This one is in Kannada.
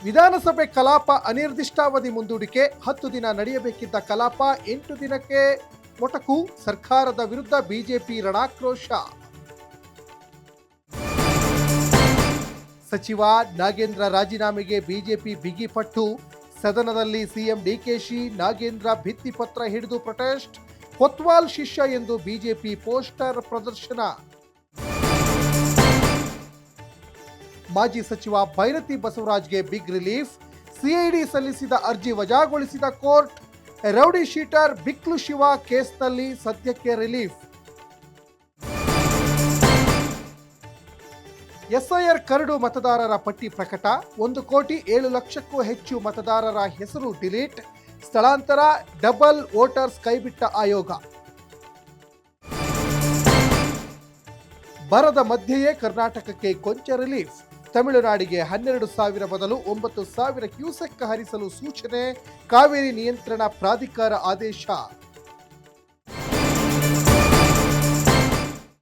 ವಿಧಾನಸಭೆ ಕಲಾಪ ಅನಿರ್ದಿಷ್ಟಾವಧಿ ಮುಂದೂಡಿಕೆ. 10 ದಿನ ನಡೆಯಬೇಕಿದ್ದ ಕಲಾಪ 8 ದಿನಕ್ಕೆ ಮೊಟಕು. ಸರ್ಕಾರದ ವಿರುದ್ಧ ಬಿಜೆಪಿ ರಣಾಕ್ರೋಶ. ಸಚಿವ ನಾಗೇಂದ್ರ ರಾಜೀನಾಮೆಗೆ ಬಿಜೆಪಿ ಬಿಗಿಪಟ್ಟು. ಸದನದಲ್ಲಿ ಸಿಎಂ ಡಿಕೆಶಿ ನಾಗೇಂದ್ರ ಭಿತ್ತಿಪತ್ರ ಹಿಡಿದು ಪ್ರೊಟೆಸ್ಟ್. ಕೊತ್ವಾಲ್ ಶಿಷ್ಯ ಎಂದು ಬಿಜೆಪಿ ಪೋಸ್ಟರ್ ಪ್ರದರ್ಶನ. ಮಾಜಿ ಸಚಿವ ಭೈರತಿ ಬಸವರಾಜ್ಗೆ ಬಿಗ್ ರಿಲೀಫ್. ಸಿಐಡಿ ಸಲ್ಲಿಸಿದ ಅರ್ಜಿ ವಜಾಗೊಳಿಸಿದ ಕೋರ್ಟ್. ರೌಡಿ ಶೀಟರ್ ಬಿಕ್ಲು ಶಿವ ಕೇಸ್ನಲ್ಲಿ ಸದ್ಯಕ್ಕೆ ರಿಲೀಫ್. ಎಸ್ಐಆರ್ ಕರಡು ಮತದಾರರ ಪಟ್ಟಿ ಪ್ರಕಟ. 1,07,00,000ಕ್ಕೂ ಹೆಚ್ಚು ಮತದಾರರ ಹೆಸರು ಡಿಲೀಟ್. ಸ್ಥಳಾಂತರ, ಡಬಲ್ ವೋಟರ್ಸ್ ಕೈಬಿಟ್ಟ ಆಯೋಗ. ಬರದ ಮಧ್ಯೆಯೇ ಕರ್ನಾಟಕಕ್ಕೆ ಕೊಂಚ ರಿಲೀಫ್. ತಮಿಳುನಾಡಿಗೆ 12,000 ಬದಲು 9,000 ಕ್ಯೂಸೆಕ್ ಹರಿಸಲು ಸೂಚನೆ. ಕಾವೇರಿ ನಿಯಂತ್ರಣ ಪ್ರಾಧಿಕಾರ ಆದೇಶ.